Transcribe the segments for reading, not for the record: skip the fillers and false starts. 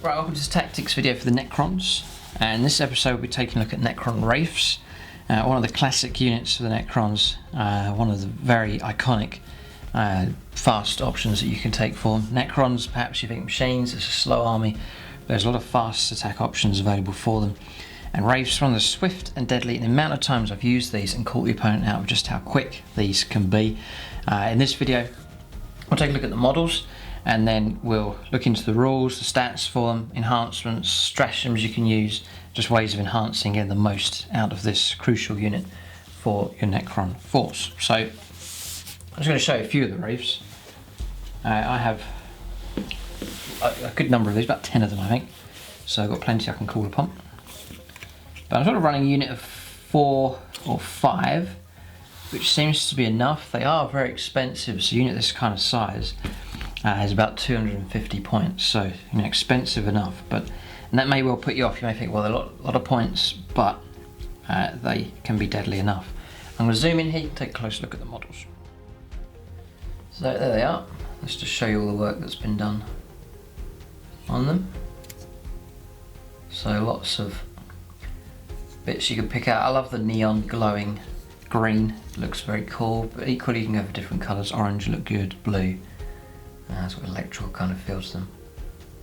Right, welcome to this tactics video for the Necrons, and in this episode we'll be taking a look at Necron Wraiths, one of the classic units for the Necrons, one of the very iconic fast options that you can take for them. Necrons, perhaps you think machines, it's a slow army, but there's a lot of fast attack options available for them. And Wraiths are one of the swift and deadly, and the amount of times I've used these and caught the opponent out of just how quick these can be. In this video we'll take a look at the models, and then we'll look into the rules, the stats for them, enhancements, stratagems you can use, just ways of enhancing, getting the most out of this crucial unit for your Necron force. So I'm just going to show you a few of the Wraiths. I have a good number of these, about 10 of them I think, so I've got plenty I can call upon. But I'm sort of running a unit of 4 or 5, which seems to be enough. They are very expensive, so a unit this kind of size is about 250 points, so expensive enough, and that may well put you off. You may think, well, they're a lot of points, but they can be deadly enough. I'm going to zoom in here, take a closer look at the models. So there they are. Let's just show you all the work that's been done on them. So lots of bits you can pick out. I love the neon glowing green, it looks very cool, but equally you can go for different colours. Orange look good, blue. Sort of electrical kind of feel to them.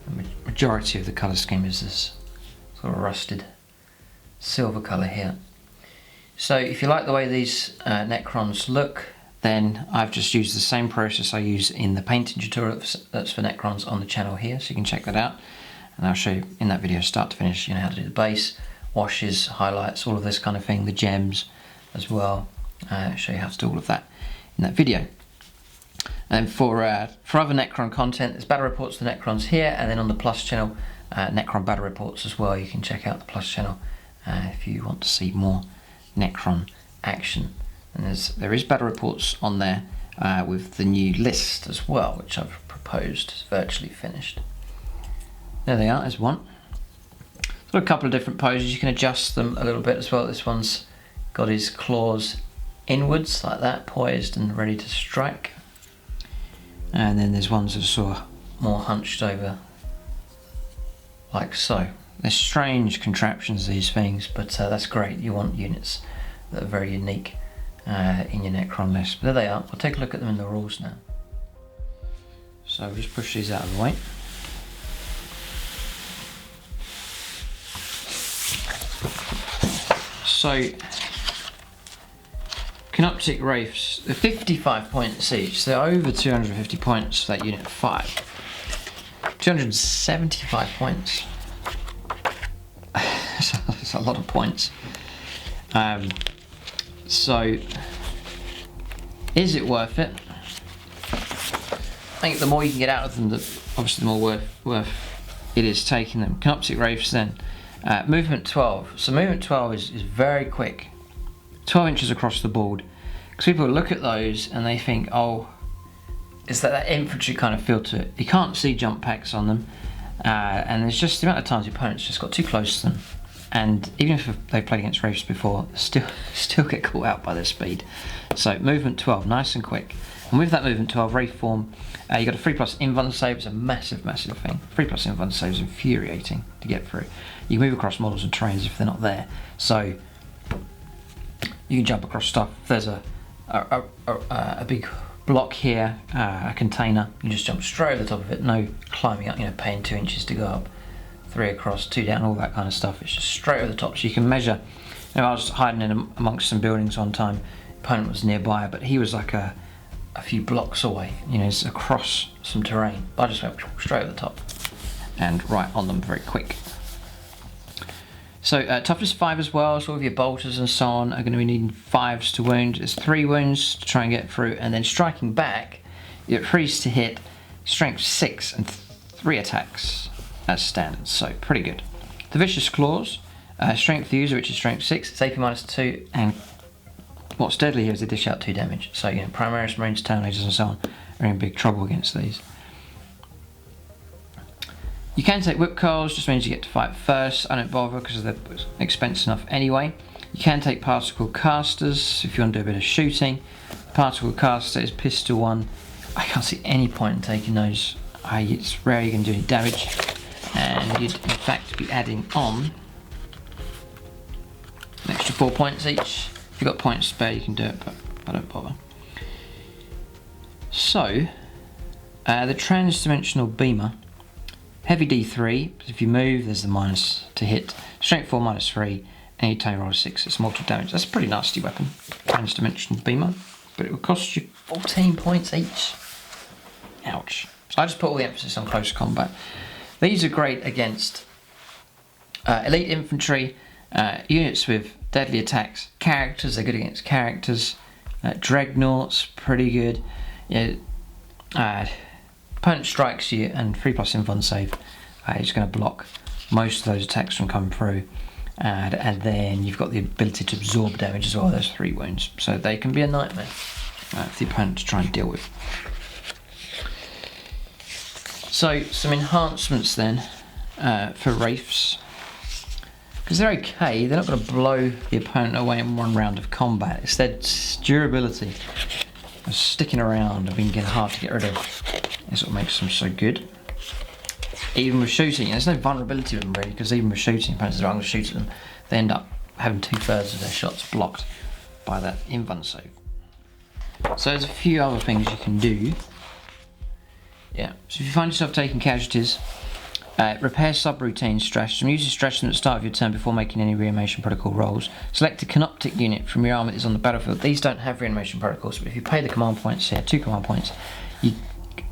The majority of the colour scheme is this sort of rusted silver colour here. So if you like the way these Necrons look, then I've just used the same process I use in the painting tutorial that's for Necrons on the channel here, so you can check that out. And I'll show you in that video start to finish, how to do the base, washes, highlights, all of this kind of thing, the gems as well. I'll show you how to do all of that in that video. And for other Necron content, there's battle reports for Necrons here, and then on the Plus channel, Necron battle reports as well. You can check out the Plus channel if you want to see more Necron action. And there is battle reports on there with the new list as well, which I've proposed. It's virtually finished. There they are, there's one. Got a couple of different poses, you can adjust them a little bit as well. This one's got his claws inwards like that, poised and ready to strike. And then there's ones that are sort of more hunched over, like so. They're strange contraptions, these things, but that's great. You want units that are very unique in your Necron list. But there they are. We'll take a look at them in the rules now. So we'll just push these out of the way. So, Canoptic Wraiths, they're 55 points each, so they're over 250 points for that unit of 5. 275 points. That's a lot of points. So, is it worth it? I think the more you can get out of them, obviously the more worth it is taking them. Canoptic Wraiths then. Movement 12. So movement 12 is very quick. 12 inches across the board. Because people look at those and they think, oh, it's that infantry kind of feel to it. You can't see jump packs on them. And it's just the amount of times the opponent's just got too close to them. And even if they've played against Wraiths before, still get caught out by their speed. So movement 12, nice and quick. And with that movement 12, Wraith form, you got a 3+ invuln save. It's a massive thing. 3+ invuln save is infuriating to get through. You can move across models and terrains if they're not there. So you can jump across stuff. If there's a big block here, a container, you just jump straight over the top of it. No climbing up, paying 2 inches to go up, 3 across, 2 down, all that kind of stuff. It's just straight over the top. So you can measure. I was hiding in amongst some buildings one time. Opponent was nearby, but he was like a few blocks away, it's across some terrain. I just went straight over the top and right on them very quick. So toughness 5 as well, so all of your bolters and so on are going to be needing 5s to wound. There's 3 wounds to try and get through, and then striking back, you're 3s to hit, strength 6 and 3 attacks as standard, so pretty good. The Vicious Claws, strength user, which is strength 6, it's AP -2, and what's deadly here is they dish out 2 damage. So Primaris, Marines, Terminators and so on are in big trouble against these. You can take Whip Coils, just means you get to fight first. I don't bother because they're expensive enough anyway. You can take Particle Casters if you want to do a bit of shooting. Particle Caster is pistol 1. I can't see any point in taking those. It's rare you can do any damage. and you'd in fact be adding on an extra 4 points each. If you've got points spare you can do it, but I don't bother. So the Transdimensional Beamer, heavy D3, but if you move there's the minus to hit, strength 4 -3, and you tiny roll a 6, it's mortal damage. That's a pretty nasty weapon, Transdimensional Beamer, but it will cost you 14 points each. Ouch. So I just put all the emphasis on close combat. These are great against elite infantry, units with deadly attacks, characters, they're good against characters, dreadnoughts, pretty good. Opponent strikes you and 3+ invuln save, it's going to block most of those attacks from coming through. And then you've got the ability to absorb damage as well, those 3 wounds. So they can be a nightmare for the opponent to try and deal with. So some enhancements then for Wraiths. Because they're okay, they're not going to blow the opponent away in one round of combat. It's their durability of sticking around and being getting hard to get rid of. That's what makes them so good. Even with shooting, there's no vulnerability with them really, because even with shooting, opponents are going to shoot at them, they end up having 2/3 of their shots blocked by that invuln save. So there's a few other things you can do. Yeah, so if you find yourself taking casualties, repair subroutine stratagem. Use the stratagem at the start of your turn before making any reanimation protocol rolls. Select a canoptic unit from your army that is on the battlefield. These don't have reanimation protocols, but if you pay the command points here, 2 command points, you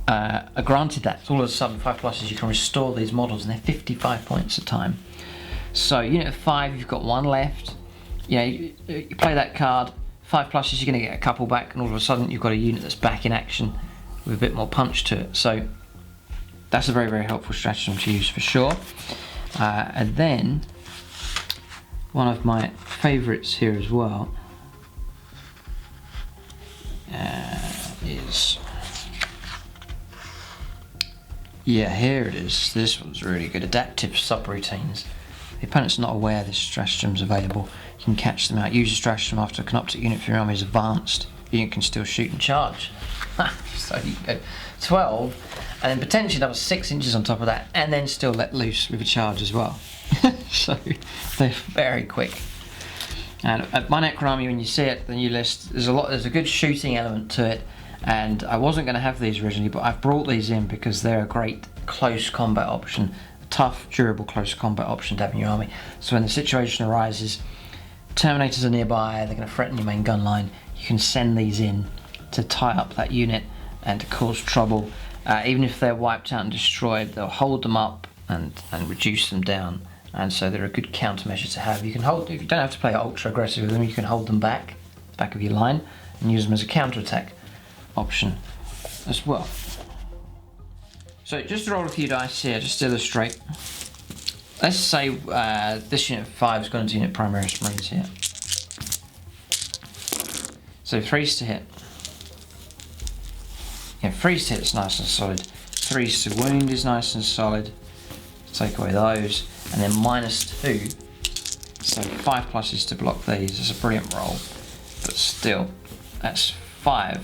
are granted that. So all of a sudden, 5+, you can restore these models, and they're 55 points a time. So unit of 5, you've got 1 left. You play that card, 5+, you're going to get a couple back, and all of a sudden you've got a unit that's back in action with a bit more punch to it. So that's a very, very helpful stratagem to use for sure. And then one of my favourites here as well is, yeah, here it is. This one's really good. Adaptive subroutines. The opponent's not aware this stratagem's available. You can catch them out. Use the stratagem after a canoptic unit from your army is advanced. The unit can still shoot and charge. So you can go 12, and then potentially another 6 inches on top of that, and then still let loose with a charge as well. So they're very quick. And at my Necron army, when you see it, the new list, there's a good shooting element to it. And I wasn't going to have these originally, but I've brought these in because they're a great close combat option, a tough, durable close combat option to have in your army. So when the situation arises, Terminators are nearby, they're going to threaten your main gun line, you can send these in to tie up that unit and to cause trouble. Even if they're wiped out and destroyed, they'll hold them up and reduce them down. And so they're a good countermeasure to have. You can hold, if you don't have to play ultra aggressive with them, you can hold them back, back of your line, and use them as a counter-attack option as well. So just to roll a few dice here, just to illustrate. Let's say this unit 5 has gone into unit Primaris Marines here. So 3's to hit. Yeah, 3's to hit is nice and solid. 3's to wound is nice and solid. Take away those, and then -2. So 5+ to block these. It's a brilliant roll, but still, that's 5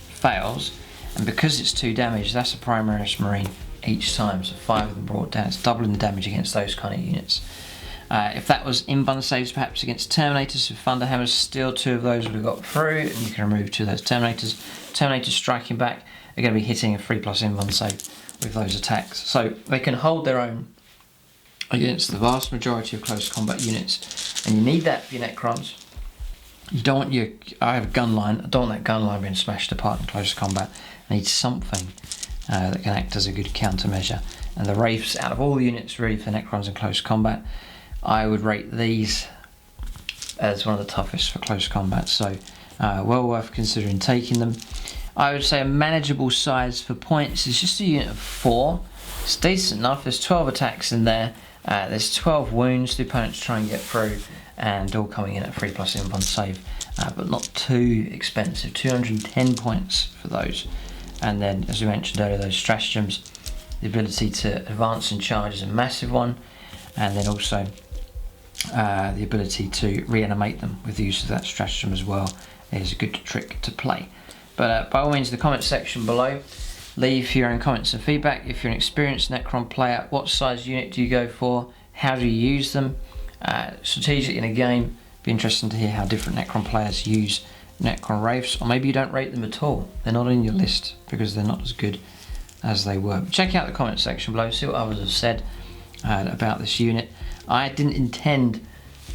fails, and because it's 2 damage, that's a Primaris Marine each time. So 5 of them brought down. It's doubling the damage against those kind of units. If that was invuln saves, perhaps against Terminators with Thunderhammers, still 2 of those would have got through, and you can remove 2 of those Terminators. Terminators striking back are going to be hitting a 3+ invuln save with those attacks. So they can hold their own against the vast majority of close combat units, and you need that for your Necrons. You don't want your, I have a gun line, I don't want that gun line being smashed apart in close combat. I need something that can act as a good countermeasure. And the Wraiths, out of all the units really for Necrons in close combat, I would rate these as one of the toughest for close combat, so well worth considering taking them. I would say a manageable size for points is just a unit of 4. It's decent enough. There's 12 attacks in there. There's 12 wounds the opponents try and get through, and all coming in at 3+ invuln save, but not too expensive. 210 points for those. And then, as we mentioned earlier, those stratagems, the ability to advance and charge is a massive one, and then also the ability to reanimate them with the use of that stratagem as well is a good trick to play. But by all means, the comment section below, leave your own comments and feedback. If you're an experienced Necron player, what size unit do you go for? How do you use them? Strategically in a game, be interesting to hear how different Necron players use Necron Wraiths, or maybe you don't rate them at all. They're not in your list because they're not as good as they were. But check out the comment section below, see what others have said about this unit. I didn't intend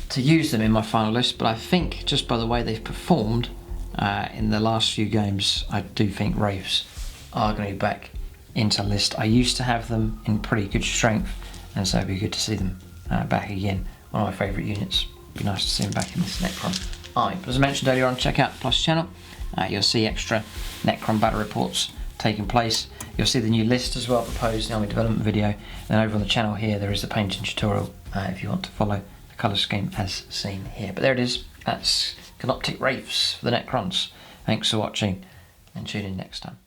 to use them in my final list, but I think just by the way they've performed in the last few games, I do think Wraiths are going to be back into the list. I used to have them in pretty good strength, and so it'd be good to see them back again. One of my favourite units. It'd be nice to see them back in this Necron army. But as I mentioned earlier on, check out the Plus channel. You'll see extra Necron battle reports taking place. You'll see the new list as well proposed in the army development video. And then over on the channel here, there is the painting tutorial if you want to follow the colour scheme as seen here. But there it is. That's Canoptic Wraiths for the Necrons. Thanks for watching, and tune in next time.